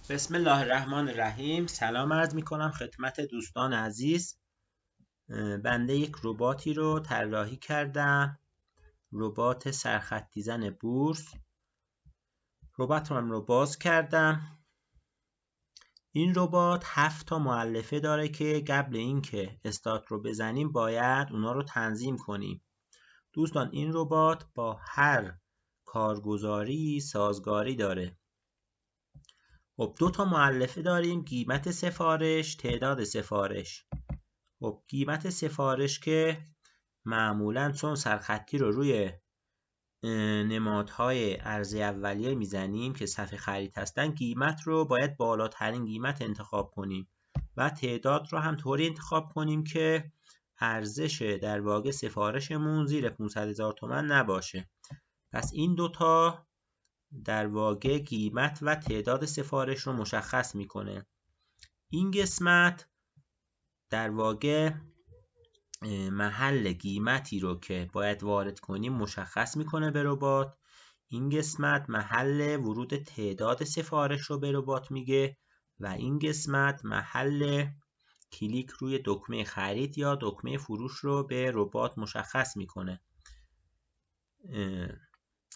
بسم الله الرحمن الرحیم. سلام عرض می کنم خدمت دوستان عزیز. بنده یک رباتی رو طراحی کردم، ربات سرخطی زن بورس. ربات رو باز کردم. این ربات 7 تا مؤلفه داره که قبل اینکه استارت رو بزنیم باید اونا رو تنظیم کنیم. دوستان این ربات با هر کارگزاری سازگاری داره. خب 2 تا مؤلفه داریم، قیمت سفارش، تعداد سفارش. خب قیمت سفارش که معمولا چون سرخطی رو روی نمادهای عرضه اولیه میزنیم که صفحه خرید هستن، قیمت رو باید بالاترین قیمت انتخاب کنیم و تعداد رو هم طوری انتخاب کنیم که ارزش در واقع سفارشمون زیر 500,000 تومان نباشه. پس این دوتا در واقع قیمت و تعداد سفارش رو مشخص میکنه. این قسمت در واقع محل قیمتی رو که باید وارد کنیم مشخص میکنه به ربات. این قسمت محل ورود تعداد سفارش رو به ربات میگه و این قسمت محل کلیک روی دکمه خرید یا دکمه فروش رو به ربات مشخص میکنه.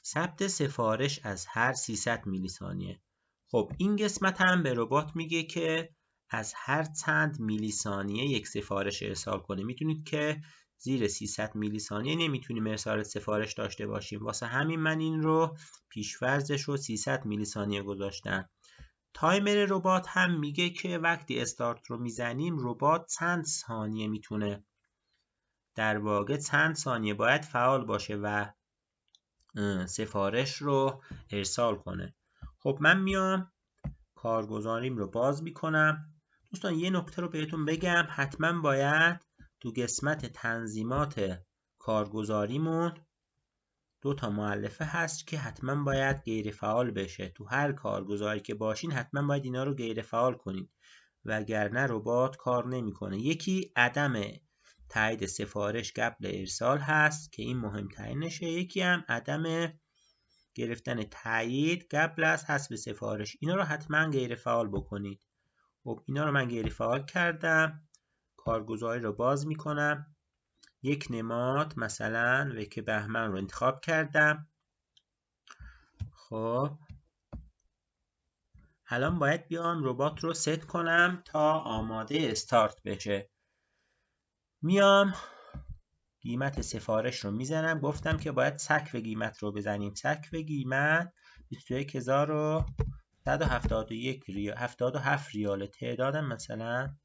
ثبت سفارش از هر 300 میلی ثانیه. خب این قسمت هم به ربات میگه که از هر چند میلی ثانیه یک سفارش ارسال کنه. میدونید که زیر 300 میلی ثانیه نمیتونیم ارسال سفارش داشته باشیم، واسه همین من این رو پیش‌فرضش رو 300 میلی ثانیه گذاشتم. تایمر ربات هم میگه که وقتی استارت رو میزنیم ربات چند ثانیه میتونه در واقع چند ثانیه باید فعال باشه و سفارش رو ارسال کنه. خب من میام کارگزاریم رو باز میکنم. دوستان یه نکته رو بهتون بگم، حتما باید تو قسمت تنظیمات کارگزاریمون 2 تا مؤلفه هست که حتما باید غیر فعال بشه. تو هر کارگزاری که باشین حتما باید اینا رو غیر فعال کنید وگرنه ربات کار نمیکنه. یکی عدم تایید سفارش قبل ارسال هست که این مهمترینشه، یکی هم عدم گرفتن تایید قبل از حذف سفارش. اینا رو حتما غیر فعال بکنید. خب اینا رو من غیر فعال کردم. کارگزاری رو باز میکنم. یک نماد مثلا وک بهمن رو انتخاب کردم. خب الان باید بیام ربات رو ست کنم تا آماده استارت بشه. میام قیمت سفارش رو میزنم. گفتم که باید سقف قیمت رو بزنیم. سقف قیمت 21,177 ریال. تعدادم مثلا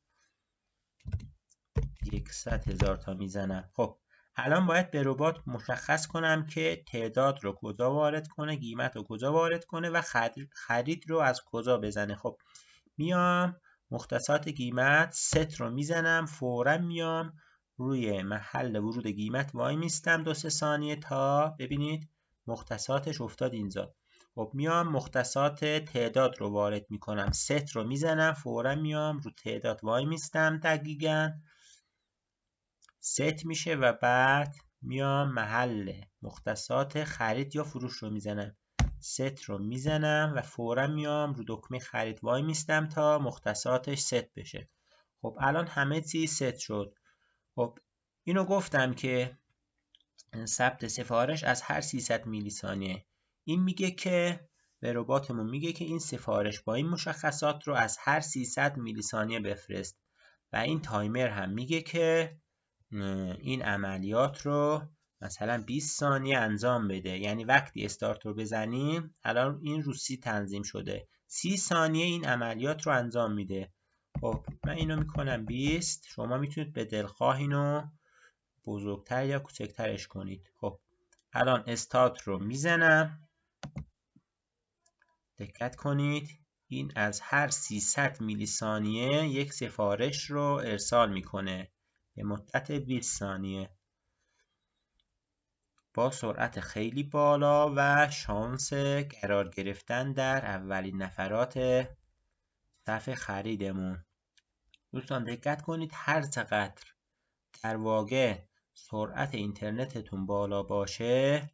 100,000 تا میزنم. خب الان باید به ربات مشخص کنم که تعداد رو کجا وارد کنه، قیمت رو کجا وارد کنه و خرید رو از کجا بزنه. خب میام مختصات قیمت ست رو میزنم. فورا میام روی محل ورود قیمت وای میستم 2-3 ثانیه تا ببینید مختصاتش افتاد اینجا. خب میام مختصات تعداد رو وارد میکنم. ست رو میزنم. فورا میام رو تعداد وای میستم. دقیقاً ست میشه و بعد میام محل مختصات خرید یا فروش رو میزنم. ست رو میزنم و فورا میام رو دکمه خرید وای میستم تا مختصاتش ست بشه. خب الان همه چی ست شد. خب اینو گفتم که ثبت سفارش از هر 300 میلی ثانیه. این میگه که به رباتمون میگه که این سفارش با این مشخصات رو از هر 300 میلی ثانیه بفرست و این تایمر هم میگه که این عملیات رو مثلا 20 ثانیه انجام بده. یعنی وقتی استارت رو بزنیم الان این رو 30 تنظیم شده، 30 ثانیه این عملیات رو انجام میده. خب من اینو میکنم 20. شما میتونید به دلخواه اینو بزرگتر یا کوچکترش کنید. خب الان استارت رو میزنم. دقت کنید این از هر 300 میلی ثانیه یک سفارش رو ارسال میکنه به مدت 20 ثانیه با سرعت خیلی بالا و شانس قرار گرفتن در اولین نفرات صف خریدمون. دوستان دقت کنید هر چقدر در واقع سرعت اینترنتتون بالا باشه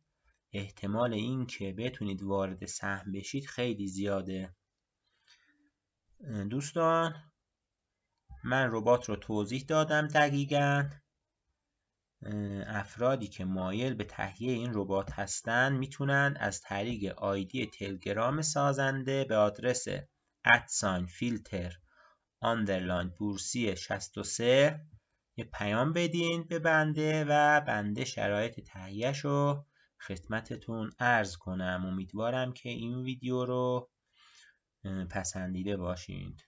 احتمال این که بتونید وارد سهم بشید خیلی زیاده. دوستان من ربات رو توضیح دادم دقیقاً. افرادی که مایل به تهیه این ربات هستن میتونن از طریق آیدی تلگرام سازنده به آدرس @filter_بورسی 63 یه پیام بدین به بنده و بنده شرایط تهیهش رو خدمتتون عرض کنم. امیدوارم که این ویدیو رو پسندیده باشید.